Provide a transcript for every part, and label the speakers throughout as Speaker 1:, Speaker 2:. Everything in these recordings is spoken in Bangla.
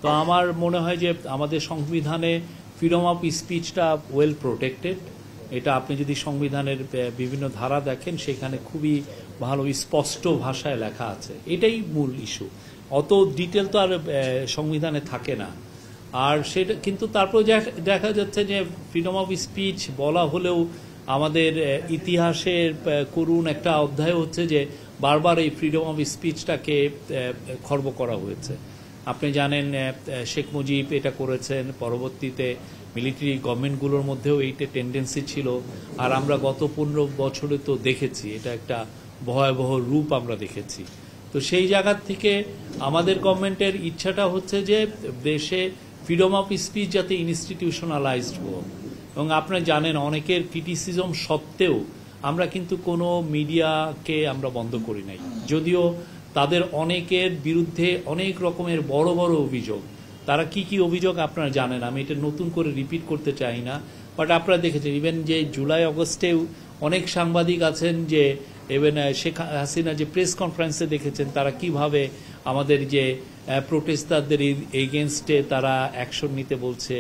Speaker 1: তো আমার মনে হয় যে আমাদের সংবিধানে ফ্রিডম অফ স্পিচটা ওয়েল প্রোটেক্টেড। এটা আপনি যদি সংবিধানের বিভিন্ন ধারা দেখেন সেখানে খুবই ভালো স্পষ্ট ভাষায় লেখা আছে। এটাই মূল ইস্যু, অত ডিটেল তো আর সংবিধানে থাকে না। আর সেটা কিন্তু তারপর দেখা যাচ্ছে যে ফ্রিডম অফ স্পিচ বলা হলেও আমাদের ইতিহাসের করুণ একটা অধ্যায় হচ্ছে যে বারবার এই ফ্রিডম অফ স্পিচটাকে খর্ব করা হয়েছে। আপনি জানেন শেখ মুজিব এটা করেছেন, পরবর্তীতে মিলিটারি গভর্নমেন্টগুলোর মধ্যেও এইটা টেন্ডেন্সি ছিল। আর আমরা গত 15 বছরে তো দেখেছি এটা একটা ভয়াবহ রূপ আমরা দেখেছি। তো সেই জায়গা থেকে আমাদের গভর্নমেন্টের ইচ্ছাটা হচ্ছে যে দেশে ফ্রিডম অফ স্পিচ যাতে ইনস্টিটিউশনালাইজড হোক। এবং আপনারা জানেন অনেকের ক্রিটিসিজম সত্ত্বেও আমরা কিন্তু কোনো মিডিয়াকে আমরা বন্ধ করি নাই, যদিও তাদের অনেকের বিরুদ্ধে অনেক রকমের বড় বড় অভিযোগ। তারা কি কি অভিযোগ আপনারা জানেন, আমি এটা নতুন করে রিপিট করতে চাই না, বাট আপনারা দেখেছেন ইভেন যে জুলাই আগস্টেও অনেক সাংবাদিক আছেন যে ইভেন শেখ হাসিনা যে প্রেস কনফারেন্সে দেখেছেন তারা কিভাবে আমাদের যে প্রোটেস্টারদের এগেনস্টে তারা অ্যাকশন নিতে বলছে,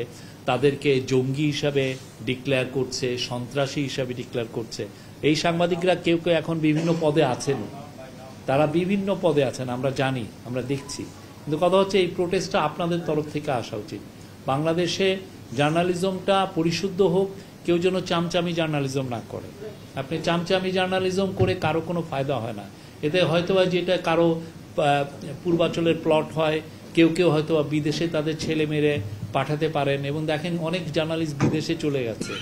Speaker 1: তাদেরকে জঙ্গি হিসাবে ডিক্লেয়ার করছে, সন্ত্রাসী হিসাবে ডিক্লেয়ার করছে। এই সাংবাদিকরা কেউ কেউ এখন বিভিন্ন পদে আছেন, তারা বিভিন্ন পদে আছেন, আমরা জানি, আমরা দেখছি। কিন্তু কথা হচ্ছে এই প্রোটেস্টটা আপনাদের তরফ থেকে আসা উচিত। বাংলাদেশে জার্নালিজমটা পরিশুদ্ধ হোক, কেউ যেন চামচামি জার্নালিজম না করে। আপনি চামচামি জার্নালিজম করে কারো কোনো ফায়দা হয় না। এতে হয়তোবা যেটা কারো পূর্বাঞ্চলের প্লট হয়, কেউ কেউ হয়তোবা বিদেশে তাদের ছেলে মেরে পাঠাতে পারেন। এবং দেখেন অনেক জার্নালিস্ট বিদেশে চলে গেছে।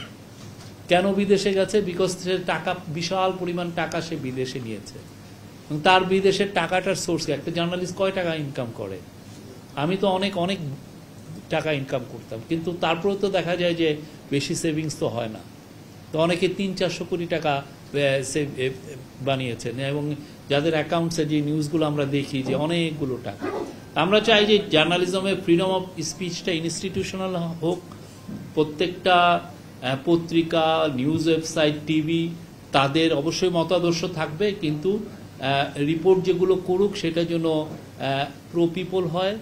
Speaker 1: কেন বিদেশে গেছে? বিকজ সে টাকা, বিশাল পরিমাণ টাকা সে বিদেশে নিয়েছে। এবং তার বিদেশের টাকাটার সোর্স, একটা জার্নালিস্ট কয় টাকা ইনকাম করে? আমি তো অনেক অনেক টাকা ইনকাম করতাম, কিন্তু তারপরেও তো দেখা যায় যে বেশি সেভিংস তো হয় না। তো অনেকে 300-400 কোটি টাকা বানিয়েছেন, এবং যাদের অ্যাকাউন্টসে যে নিউজগুলো আমরা দেখি যে অনেকগুলো টাকা। আমরা চাই যে জার্নালিজমের ফ্রিডম অফ স্পিচটা ইনস্টিটিউশনাল হোক। প্রত্যেকটা পত্রিকা, নিউজ ওয়েবসাইট, টিভি তাদের অবশ্যই মতাদর্শ থাকবে, কিন্তু রিপোর্ট যেগুলো করুক সেটা যেন প্রো পিপল হয়,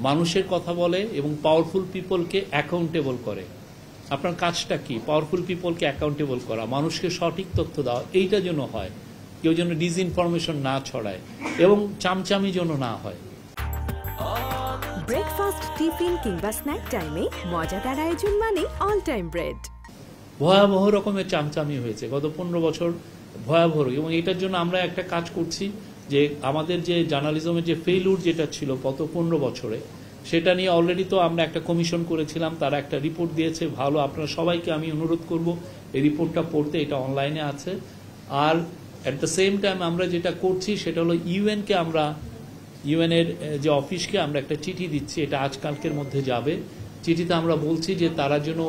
Speaker 1: মানুষের কথা বলে এবং পাওয়ারফুল পিপলকে অ্যাকাউন্টেবল করে। আপনার কাজটা কি? পাওয়ারফুল পিপলকে অ্যাকাউন্টেবল করা, মানুষকে সঠিক তথ্য দেওয়া, এইটা যেন হয়। কেউ যেন ডিসইনফরমেশন না ছড়ায় এবং চামচামি যেন না হয়।
Speaker 2: ব্রেকফাস্ট, টিফিন কিংবা স্ন্যাক টাইমে মজাদার আয়োজন মানে অল টাইম ব্রেড।
Speaker 1: ভয়াবহ রকমের চামচামি হয়েছে গত 15 বছর, ভয়াবহ। এবং এটার জন্য আমরা একটা কাজ করছি যে আমাদের যে জার্নালিজমের যে ফেইলুর যেটা ছিল গত 15 বছরে, সেটা নিয়ে অলরেডি তো আমরা একটা কমিশন করেছিলাম, তারা একটা রিপোর্ট দিয়েছে ভালো। আপনারা সবাইকে আমি অনুরোধ করব এই রিপোর্টটা পড়তে, এটা অনলাইনে আছে। আর অ্যাট দ্য সেম টাইম আমরা যেটা করছি সেটা হলো ইউএনকে, আমরা ইউএনের যে অফিসকে আমরা একটা চিঠি দিচ্ছি, এটা আজকালকের মধ্যে যাবে। চিঠিতে আমরা বলছি যে তারা যেন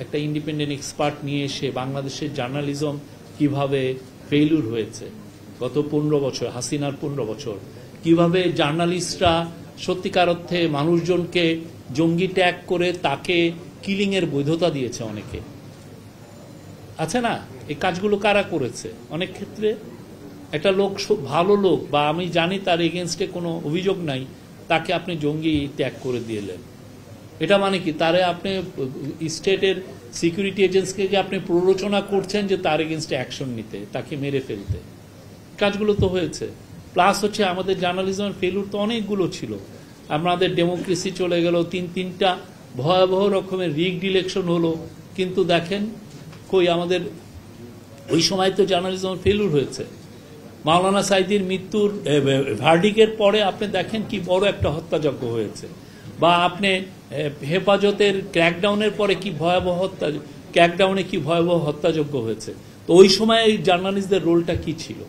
Speaker 1: একটা ইন্ডিপেন্ডেন্ট এক্সপার্ট নিয়ে এসে বাংলাদেশের জার্নালিজম কিভাবে ফেইলুর হয়েছে গত 15 বছর, হাসিনার 15 বছর, কিভাবে জার্নালিস্টরা সত্যিকার অর্থে মানুষজনকে জঙ্গি ট্যাগ করে তাকে কিলিংয়ের বৈধতা দিয়েছে অনেকে, আছে না? এই কাজগুলো কারা করেছে? অনেক ক্ষেত্রে একটা লোক, ভালো লোক, বা আমি জানি তার এগেনস্টে কোনো অভিযোগ নাই, তাকে আপনি জঙ্গি ট্যাগ করে দিলেন। এটা মানে কি? তারে আপনি স্টেটের সিকিউরিটি এজেন্সিকে আপনি প্ররোচনা করছেন যে তার এগেনস্টে অ্যাকশন নিতে, তাকে মেরে ফেলতে। কাজগুলো তো হয়েছে। প্লাস হচ্ছে আমাদের জার্নালিজমের ফেলুর তো অনেকগুলো ছিল। আমাদের ডেমোক্রেসি চলে গেল, তিনটা ভয়াবহ রকমের রিগড ইলেকশন হলো, কিন্তু দেখেন কই আমাদের ওই সময় তো জার্নালিজমের ফেলুর হয়েছে। মাওলানা সাঈদীর মৃত্যুর ভার্ডিকের পরে আপনি দেখেন কি বড় একটা হত্যাযজ্ঞ হয়েছে, বা আপনি হেফাজতের ক্র্যাকডাউনের পরে কি ভয়াবহ ক্র্যাকডাউনে কি ভয়াবহ হত্যাযজ্ঞ হয়েছে। তো ওই সময় এই জার্নালিস্টদের রোলটা কি ছিল?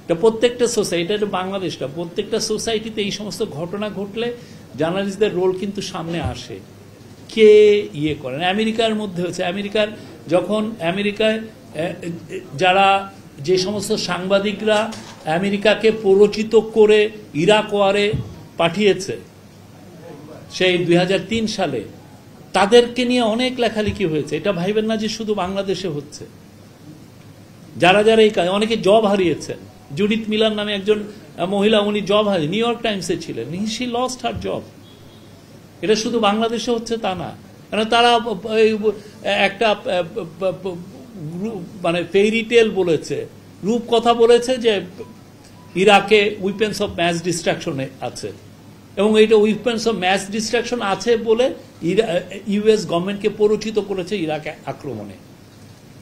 Speaker 1: এটা প্রত্যেকটা সোসাইটি, এটা বাংলাদেশটা, প্রত্যেকটা সোসাইটিতে এই সমস্ত ঘটনা ঘটলে জার্নালিস্টদের রোল কিন্তু সামনে আসে। কে ইয়ে করেন? আমেরিকার মধ্যে হচ্ছে, আমেরিকার যখন আমেরিকায় যারা যে সমস্ত সাংবাদিকরা আমেরিকাকে প্ররোচিত করে ইরাক ওয়ারে পাঠিয়েছে সেই 2003 সালে, তাদেরকে নিয়ে অনেক লেখালেখি হয়েছে। এটা ভাইবেন না যে শুধু বাংলাদেশে হচ্ছে। যারা যারা এই কাজ, অনেকে জব হারিয়েছেন। জুডিথ মিলার নামে একজন মহিলা, উনি জব হারিয়ে নিউ ইয়র্ক টাইমসে ছিলেন, শি লস্ট হার জব। এটা শুধু বাংলাদেশে হচ্ছে তা না, কারণ তারা একটা মানে ফেইরি টেল বলেছে, রূপকথা বলেছে যে ইরাকে উইপেন্স অফ ম্যাস ডিস্ট্রাকশন আছে, এবং এইটা উইপেন্স অফ ম্যাস ডিস্ট্রাকশন আছে বলে ইউএস গভর্নমেন্টকে পরিচিত করেছে ইরাকে আক্রমণে।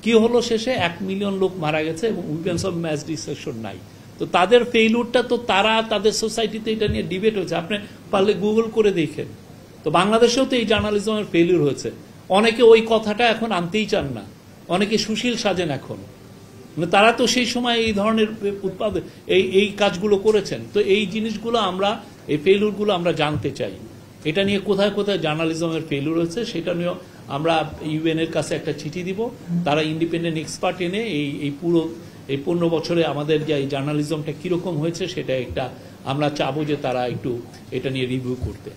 Speaker 1: কি হলো শেষে? 1 মিলিয়ন লোক মারা গেছে এবং উইপেন্স অফ ম্যাস ডিস্ট্রাকশন নাই। তো তাদের ফেইলুরটা তো তারা তাদের সোসাইটিতে এটা নিয়ে ডিবেট হয়েছে, আপনি পারলে গুগল করে দেখেন। তো বাংলাদেশেও তো এই জার্নালিজমের ফেইলুর হয়েছে। অনেকে ওই কথাটা এখন আনতেই চান না, অনেকে সুশীল সাজেন এখন, তারা তো সেই সময় এই ধরনের এই কাজগুলো করেছেন। তো এই জিনিসগুলো আমরা, এই ফেইলুরগুলো আমরা জানতে চাই, এটা নিয়ে কোথায় কোথায় জার্নালিজমের ফেইলুর হয়েছে সেটা নিয়ে আমরা ইউএন এর কাছে একটা চিঠি দিব। তারা ইন্ডিপেন্ডেন্ট এক্সপার্ট এনে এই পুরো 15 বছরে আমাদের যে এই জার্নালিজমটা কিরকম হয়েছে সেটা একটা আমরা চাবো যে তারা একটু এটা নিয়ে রিভিউ করতে।